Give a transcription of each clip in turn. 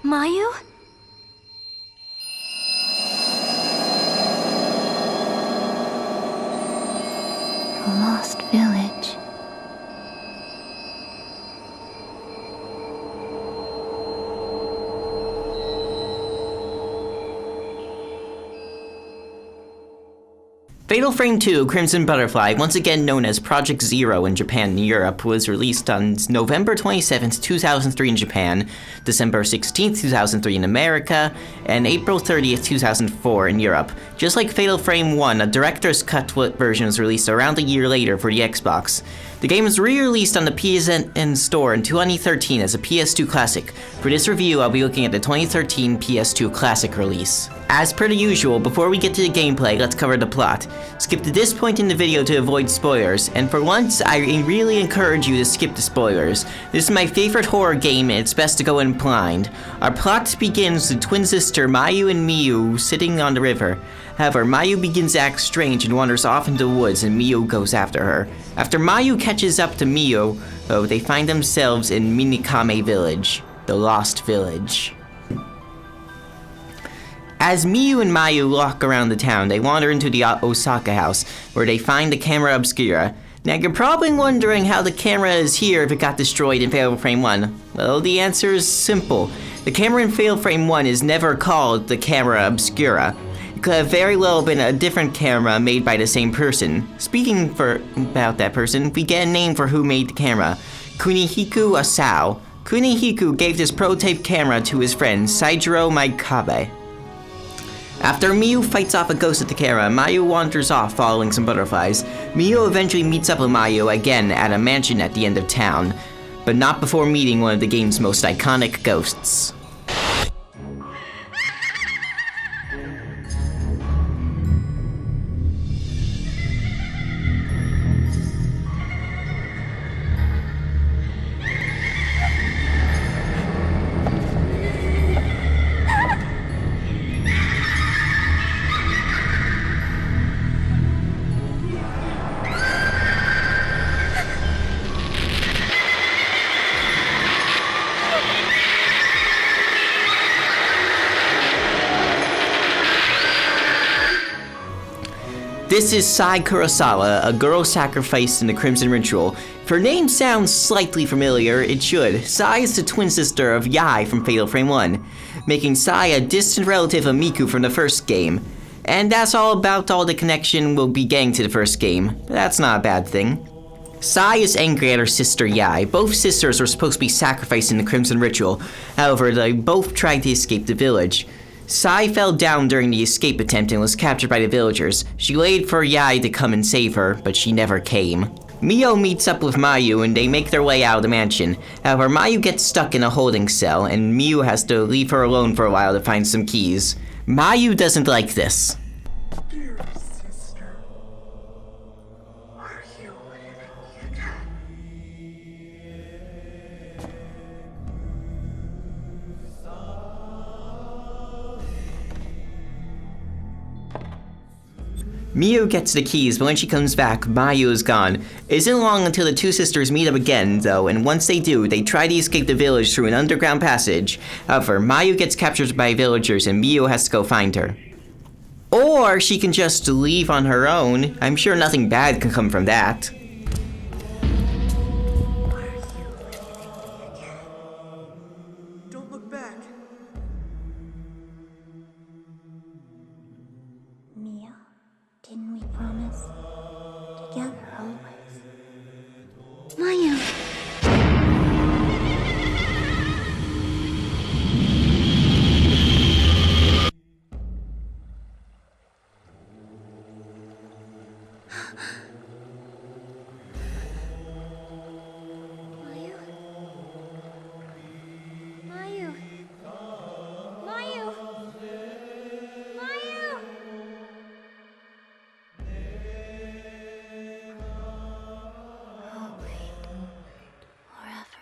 Mayu? The lost village. Fatal Frame 2 Crimson Butterfly, once again known as Project Zero in Japan and Europe, was released on November 27, 2003 in Japan, December 16, 2003 in America, and April 30, 2004 in Europe. Just like Fatal Frame 1, a director's cut version was released around a year later for the Xbox. The game was re-released on the PSN store in 2013 as a PS2 classic. For this review, I'll be looking at the 2013 PS2 classic release. As per the usual, before we get to the gameplay, let's cover the plot. Skip to this point in the video to avoid spoilers, and for once, I really encourage you to skip the spoilers. This is my favorite horror game, and it's best to go in blind. Our plot begins with twin sister Mayu and Miyu sitting on the river. However, Mayu begins to act strange and wanders off into the woods, and Miyu goes after her. After Mayu catches up to Miyu, they find themselves in Minikame Village, the Lost Village. As Miyu and Mayu walk around the town, they wander into the Osaka house, where they find the camera obscura. Now you're probably wondering how the camera is here if it got destroyed in Fatal Frame 1. Well, the answer is simple. The camera in Fatal Frame 1 is never called the camera obscura. It could have very well been a different camera made by the same person. Speaking about that person, we get a name for who made the camera. Kunihiko Asao. Kunihiko gave this prototype camera to his friend, Seijiro Maikabe. After Miyu fights off a ghost at the camera, Mayu wanders off following some butterflies. Miyu eventually meets up with Mayu again at a mansion at the end of town, but not before meeting one of the game's most iconic ghosts. This is Sai Kurosawa, a girl sacrificed in the Crimson Ritual. If her name sounds slightly familiar, it should. Sai is the twin sister of Yai from Fatal Frame 1, making Sai a distant relative of Miku from the first game. And that's all about all the connection we'll be getting to the first game. That's not a bad thing. Sai is angry at her sister Yai. Both sisters were supposed to be sacrificed in the Crimson Ritual. However, they both tried to escape the village. Sai fell down during the escape attempt and was captured by the villagers. She waited for Yai to come and save her, but she never came. Miyu meets up with Mayu and they make their way out of the mansion. However, Mayu gets stuck in a holding cell and Miyu has to leave her alone for a while to find some keys. Mayu doesn't like this. Dear sister, are you leaving yet? Miyu gets the keys, but when she comes back, Mayu is gone. It isn't long until the two sisters meet up again, though, and once they do, they try to escape the village through an underground passage. However, Mayu gets captured by villagers and Miyu has to go find her. Or she can just leave on her own. I'm sure nothing bad can come from that. Don't look back. Mia, didn't we promise? Together always. Mayu. Mayu. Mayu. Mayu. I'll wait forever.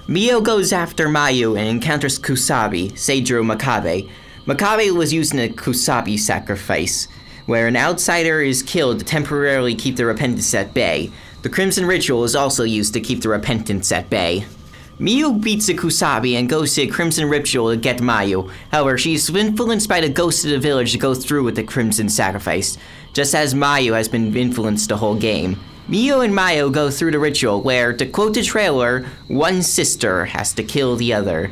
Miyu goes after Mayu and encounters Kusabi, Seijiro Makabe. Makabe was used in a Kusabi sacrifice. where an outsider is killed to temporarily keep the repentance at bay. The Crimson Ritual is also used to keep the repentance at bay. Miyu beats the Kusabi and goes to the Crimson Ritual to get Mayu. However, she's influenced by the ghost of the village to go through with the Crimson Sacrifice, just as Mayu has been influenced the whole game. Miyu and Mayu go through the ritual where, to quote the trailer, one sister has to kill the other.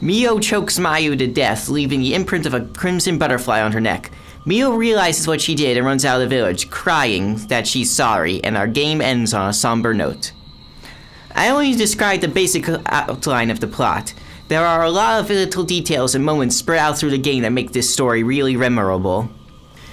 Miyu chokes Mayu to death, leaving the imprint of a crimson butterfly on her neck. Miyu realizes what she did and runs out of the village, crying that she's sorry, and our game ends on a somber note. I only described the basic outline of the plot. There are a lot of little details and moments spread out through the game that make this story really memorable.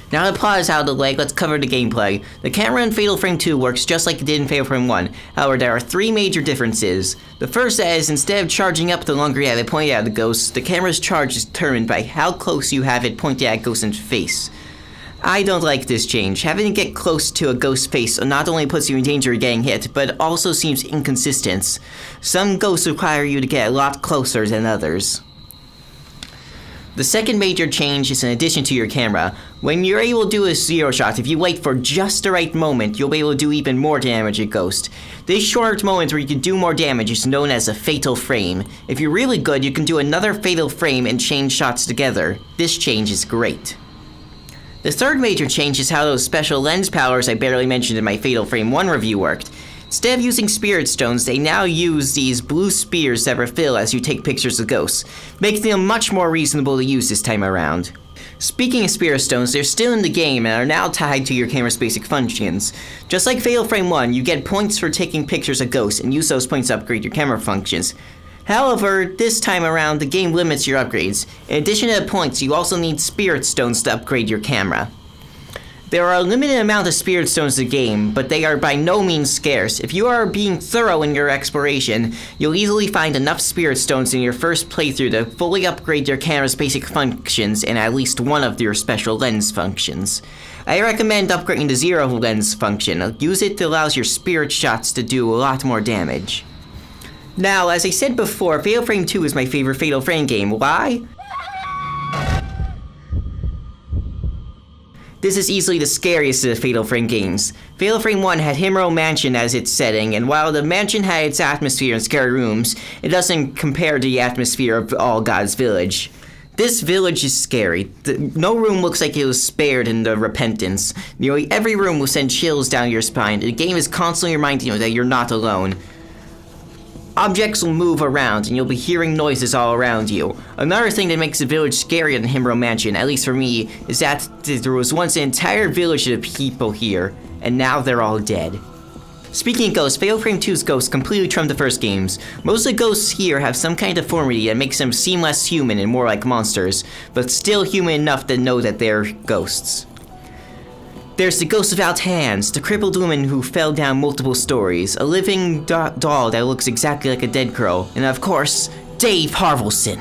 Now the plot is out of the way, let's cover the gameplay. The camera in Fatal Frame 2 works just like it did in Fatal Frame 1. However, there are 3 major differences. The first is, instead of charging up the longer you have it pointed at the ghost, the camera's charge is determined by how close you have it pointed at a ghost's face. I don't like this change. Having to get close to a ghost's face not only puts you in danger of getting hit, but also seems inconsistent. Some ghosts require you to get a lot closer than others. The second major change is in addition to your camera. When you're able to do a zero shot, if you wait for just the right moment, you'll be able to do even more damage at ghost. This short moment where you can do more damage is known as a fatal frame. If you're really good, you can do another fatal frame and chain shots together. This change is great. The third major change is how those special lens powers I barely mentioned in my Fatal Frame 1 review worked. Instead of using spirit stones, they now use these blue spears that refill as you take pictures of ghosts, making them much more reasonable to use this time around. Speaking of spirit stones, they're still in the game and are now tied to your camera's basic functions. Just like Fatal Frame 1, you get points for taking pictures of ghosts and use those points to upgrade your camera functions. However, this time around, the game limits your upgrades. In addition to the points, you also need spirit stones to upgrade your camera. There are a limited amount of spirit stones in the game, but they are by no means scarce. If you are being thorough in your exploration, you'll easily find enough spirit stones in your first playthrough to fully upgrade your camera's basic functions and at least one of your special lens functions. I recommend upgrading the zero lens function. Use it to allow your spirit shots to do a lot more damage. Now, as I said before, Fatal Frame 2 is my favorite Fatal Frame game. Why? This is easily the scariest of the Fatal Frame games. Fatal Frame 1 had Himuro Mansion as its setting, and while the mansion had its atmosphere and scary rooms, it doesn't compare to the atmosphere of All God's Village. This village is scary. No room looks like it was spared in the repentance. Nearly every room will send chills down your spine. The game is constantly reminding you that you're not alone. Objects will move around, and you'll be hearing noises all around you. Another thing that makes the village scarier than Himuro Mansion, at least for me, is that there was once an entire village of people here, and now they're all dead. Speaking of ghosts, Fatal Frame 2's ghosts completely trumped the first games. Most of the ghosts here have some kind of deformity that makes them seem less human and more like monsters, but still human enough to know that they're ghosts. There's the ghost without hands, the crippled woman who fell down multiple stories, a living doll that looks exactly like a dead girl, and of course, Dave Harvelson.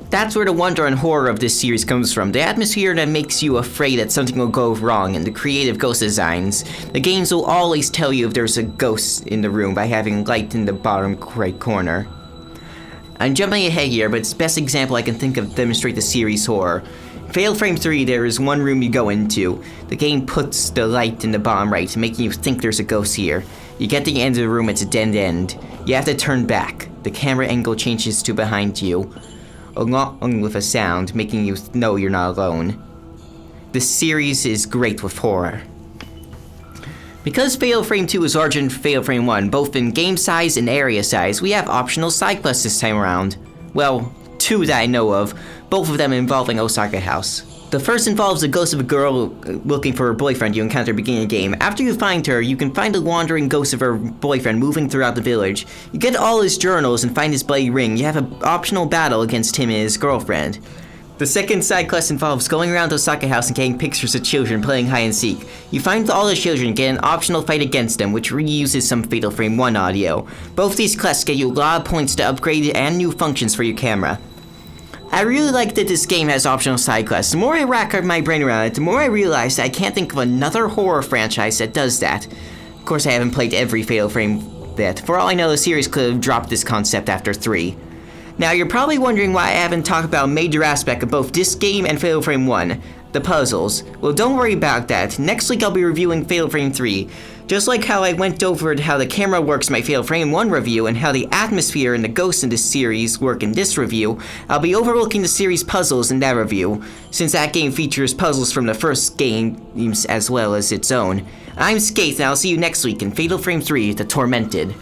That's where the wonder and horror of this series comes from, the atmosphere that makes you afraid that something will go wrong, and the creative ghost designs. The games will always tell you if there's a ghost in the room by having light in the bottom right corner. I'm jumping ahead here, but it's the best example I can think of to demonstrate the series' horror. Fatal Frame 3, there is one room you go into. The game puts the light in the bottom right, making you think there's a ghost here. You get to the end of the room, it's a dead end. You have to turn back. The camera angle changes to behind you, along with a sound, making you know you're not alone. This series is great with horror. Because Fatal Frame 2 is larger than Fatal Frame 1, both in game size and area size, we have optional side quests this time around. Well, 2 that I know of, both of them involving Osaka House. The first involves the ghost of a girl looking for her boyfriend you encounter at the beginning of the game. After you find her, you can find the wandering ghost of her boyfriend moving throughout the village. You get all his journals and find his bloody ring. You have an optional battle against him and his girlfriend. The second side quest involves going around Osaka House and getting pictures of children playing hide and seek. You find all the children and get an optional fight against them, which reuses some Fatal Frame 1 audio. Both these quests get you a lot of points to upgrade and new functions for your camera. I really like that this game has optional side quests. The more I rack my brain around it, the more I realize that I can't think of another horror franchise that does that. Of course, I haven't played every Fatal Frame yet. For all I know, the series could have dropped this concept after 3. Now, you're probably wondering why I haven't talked about a major aspect of both this game and Fatal Frame 1. the puzzles. Well, don't worry about that. Next week I'll be reviewing Fatal Frame 3. Just like how I went over how the camera works in my Fatal Frame 1 review and how the atmosphere and the ghosts in this series work in this review, I'll be overlooking the series puzzles in that review, since that game features puzzles from the first games as well as its own. I'm Skeith, and I'll see you next week in Fatal Frame 3, The Tormented.